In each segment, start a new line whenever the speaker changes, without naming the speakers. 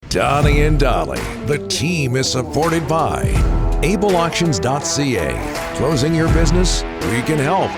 Donnie and Dolly. The team is supported by ableauctions.ca. Closing your business? We can help.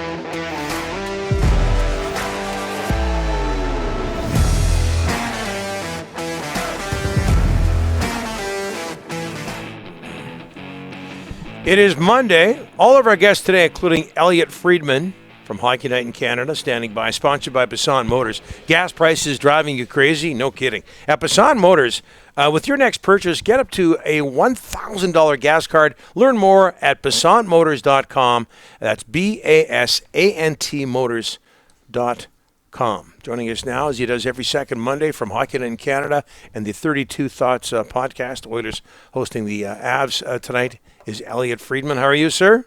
It is Monday. All of our guests today, including Elliotte Friedman from Hockey Night in Canada, standing by, sponsored by Passan Motors. Gas prices driving you crazy? No kidding. At Passan Motors, with your next purchase, get up to a $1,000 gas card. Learn more at PassanMotors.com. That's BASANT Motors.com. Joining us now, as he does every second Monday from Hockey Night in Canada and the 32 Thoughts podcast, Oilers hosting the Avs tonight, is Elliotte Friedman. How are you, sir?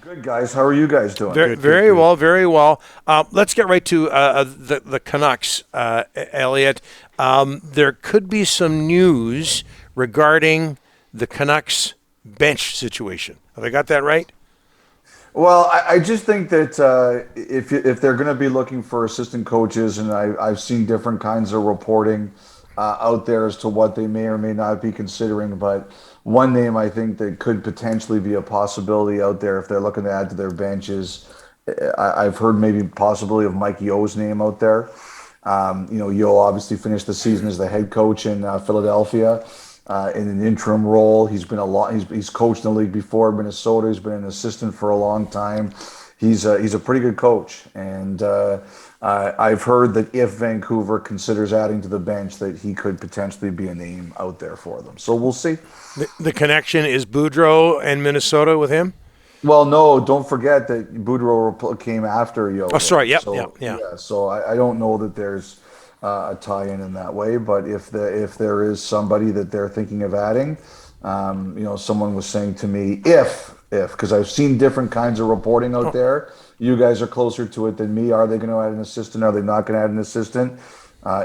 Good, guys. How are you guys doing?
Very well, very well. Let's get right to the Canucks, Elliotte. There could be some news regarding the Canucks bench situation. Have I got that right?
Well, I just think that if they're going to be looking for assistant coaches, and I've seen different kinds of reporting out there as to what they may or may not be considering, but one name I think that could potentially be a possibility out there if they're looking to add to their benches, I've heard maybe possibility of Mike Yeo's name out there. Yeo obviously finished the season as the head coach in Philadelphia in an interim role. He's been he's coached in the league before, Minnesota. He's been an assistant for a long time. He's a pretty good coach, and I've heard that if Vancouver considers adding to the bench, that he could potentially be a name out there for them. So we'll see.
The connection is Boudreau and Minnesota with him?
Well, no, don't forget that Boudreau came after Yeo.
Oh, sorry. Yep.
So I don't know that there's a tie-in in that way, but if there is somebody that they're thinking of adding, someone was saying to me, because I've seen different kinds of reporting out there. You guys are closer to it than me. Are they going to add an assistant? Are they not going to add an assistant?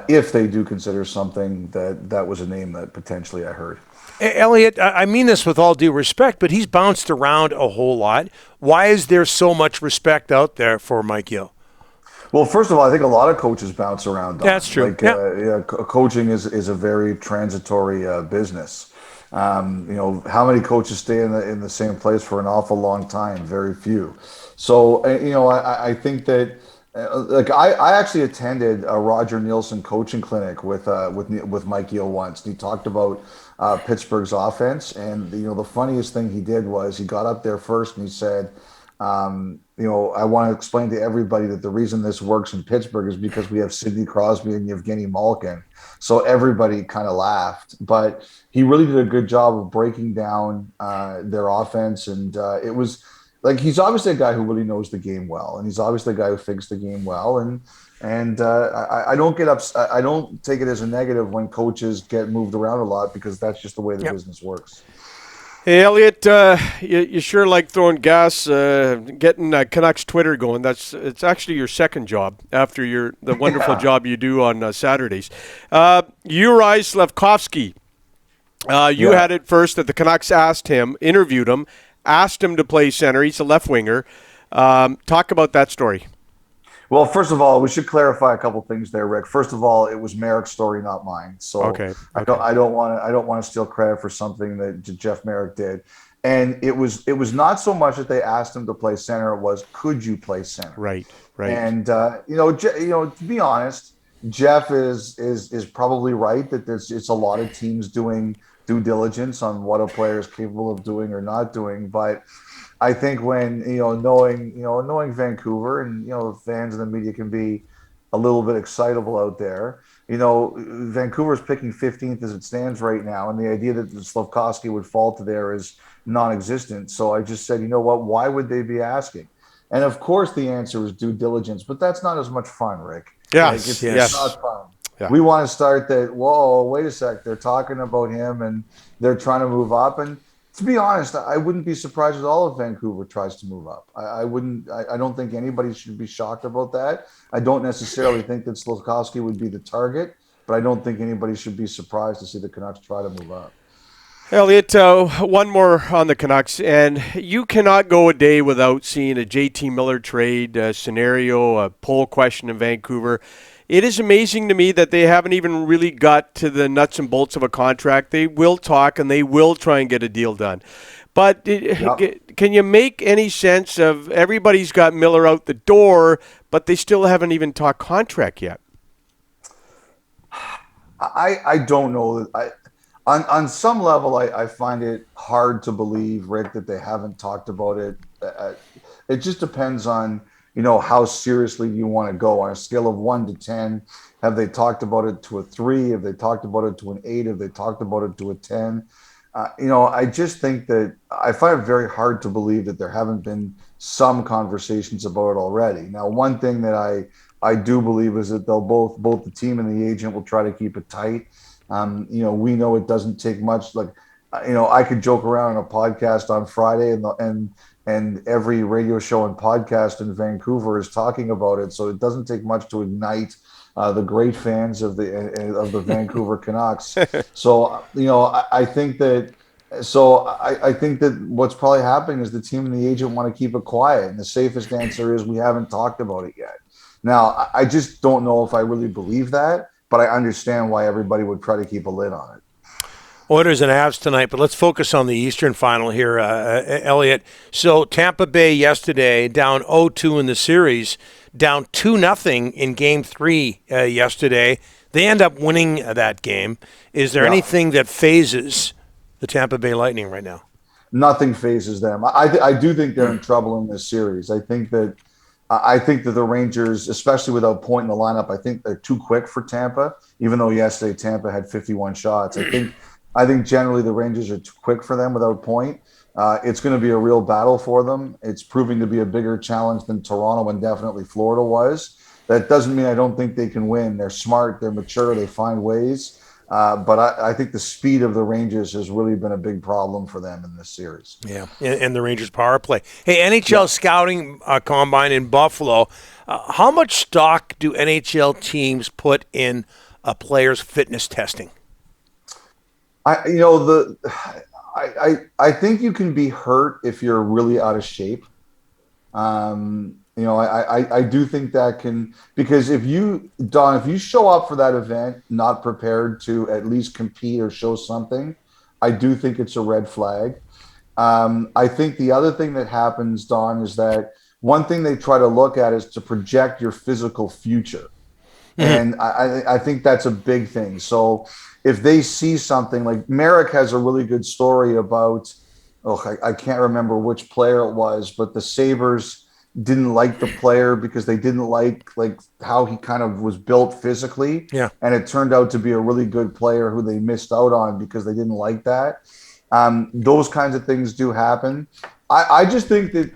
If they do consider something, that was a name that potentially I heard.
Elliotte, I mean this with all due respect, but he's bounced around a whole lot. Why is there so much respect out there for Mike Yeo?
Well, first of all, I think a lot of coaches bounce around.
That's true.
Coaching is a very transitory business. How many coaches stay in the same place for an awful long time? Very few. So, I think that, I actually attended a Roger Nielsen coaching clinic with Mike Yeo once. And he talked about Pittsburgh's offense, and the funniest thing he did was he got up there first and he said, I want to explain to everybody that the reason this works in Pittsburgh is because we have Sidney Crosby and Evgeny Malkin. So everybody kind of laughed, but he really did a good job of breaking down their offense. And it was like, he's obviously a guy who really knows the game well, and he's obviously a guy who thinks the game well. And I don't get upset. I don't take it as a negative when coaches get moved around a lot, because that's just the way the business works.
Hey, Elliotte, you sure like throwing gas, getting Canucks Twitter going. It's actually your second job after the wonderful job you do on Saturdays. Juraj Slafkovsky, you had it first that the Canucks interviewed him, asked him to play center. He's a left winger. Talk about that story.
Well, first of all, we should clarify a couple things there, Rick. First of all, it was Merrick's story, not mine. So
okay.
I don't want to steal credit for something that Jeff Merrick did. And it was not so much that they asked him to play center; it was, could you play center?
Right.
And to be honest, Jeff is probably right that it's a lot of teams doing due diligence on what a player is capable of doing or not doing, but I think when knowing Vancouver, and fans and the media can be a little bit excitable out there. Vancouver's picking 15th as it stands right now, and the idea that Slafkovsky would fall to there is non-existent. So I just said, you know what? Why would they be asking? And of course, the answer is due diligence, but that's not as much fun, Rick.
Yes,
it's not fun.
Yeah.
We want to start that. Whoa, wait a sec. They're talking about him, and they're trying to move up. And to be honest, I wouldn't be surprised at all if Vancouver tries to move up. I don't think anybody should be shocked about that. I don't necessarily think that Slafkovsky would be the target, but I don't think anybody should be surprised to see the Canucks try to move up.
Elliotte, one more on the Canucks, and you cannot go a day without seeing a JT Miller trade scenario, a poll question in Vancouver. it is amazing to me that they haven't even really got to the nuts and bolts of a contract. They will talk and they will try and get a deal done. But can you make any sense of everybody's got Miller out the door, but they still haven't even talked contract yet?
I don't know. On some level, I find it hard to believe, Rick, that they haven't talked about it. It just depends on, how seriously you want to go. On a scale of 1 to 10, have they talked about it to a 3? Have they talked about it to an 8? Have they talked about it to a 10? I just think that I find it very hard to believe that there haven't been some conversations about it already. Now, one thing that I do believe is that they'll both the team and the agent will try to keep it tight. We know it doesn't take much. Like, I could joke around on a podcast on Friday, and every radio show and podcast in Vancouver is talking about it. So it doesn't take much to ignite the great fans of the Vancouver Canucks. So I think that. So I think that what's probably happening is the team and the agent want to keep it quiet, and the safest answer is we haven't talked about it yet. Now, I just don't know if I really believe that, but I understand why everybody would try to keep a lid on it.
Oilers and Avs tonight, but let's focus on the Eastern final here, Elliotte. So Tampa Bay yesterday down 0-2 in the series, down 2-0 in Game 3 yesterday. They end up winning that game. Is there anything that phases the Tampa Bay Lightning right now?
Nothing phases them. I do think they're in trouble in this series. I think that the Rangers, especially without Point in the lineup, I think they're too quick for Tampa, even though yesterday Tampa had 51 shots. I think generally the Rangers are too quick for them without Point. It's going to be a real battle for them. It's proving to be a bigger challenge than Toronto and definitely Florida was. That doesn't mean I don't think they can win. They're smart, they're mature, they find ways. But I think the speed of the Rangers has really been a big problem for them in this series.
Yeah, and the Rangers' power play. Hey, NHL scouting combine in Buffalo. How much stock do NHL teams put in a player's fitness testing?
I think you can be hurt if you're really out of shape. I do think that can, because if you show up for that event not prepared to at least compete or show something, I do think it's a red flag. I think the other thing that happens, Don, is that one thing they try to look at is to project your physical future. And I think that's a big thing. So if they see something like Merrick has a really good story about, I can't remember which player it was, but the Sabres didn't like the player because they didn't like how he kind of was built physically. Yeah. And it turned out to be a really good player who they missed out on because they didn't like that. Those kinds of things do happen. I just think that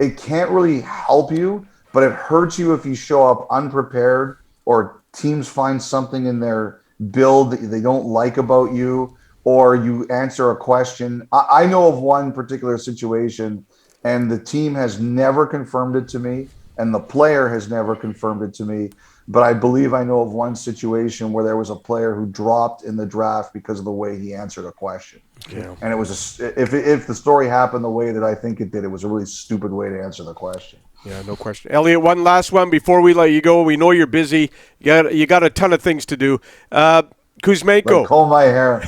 it can't really help you, but it hurts you if you show up unprepared or teams find something in their build that they don't like about you, or you answer a question. I know of one particular situation, and the team has never confirmed it to me, and the player has never confirmed it to me. But I believe I know of one situation where there was a player who dropped in the draft because of the way he answered a question. Yeah. And it was if the story happened the way that I think it did, it was a really stupid way to answer the question.
Yeah, no question. Elliotte, one last one before we let you go. We know you're busy. You got a ton of things to do. Kuzmenko.
Comb my hair.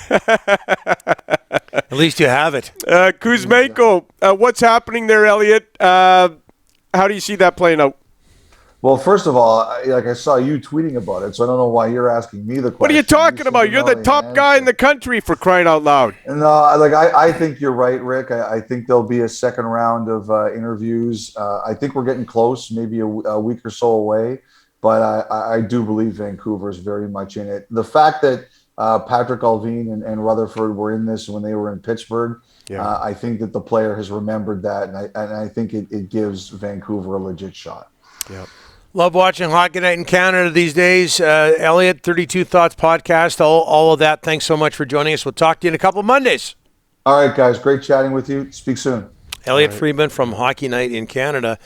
At least you have it.
Kuzmenko, what's happening there, Elliotte? How do you see that playing out?
Well, first of all, I saw you tweeting about it, so I don't know why you're asking me the question.
What are you talking about? You're the top guy in the country, for crying out loud.
No, I think you're right, Rick. I think there'll be a second round of interviews. I think we're getting close, maybe a week or so away, but I do believe Vancouver is very much in it. The fact that Patrick Allvin and Rutherford were in this when they were in Pittsburgh, I think that the player has remembered that, and I think it gives Vancouver a legit shot.
Yeah.
Love watching Hockey Night in Canada these days. Elliotte, 32 Thoughts podcast, all of that. Thanks so much for joining us. We'll talk to you in a couple of Mondays.
All right, guys. Great chatting with you. Speak soon.
Elliotte Friedman from Hockey Night in Canada.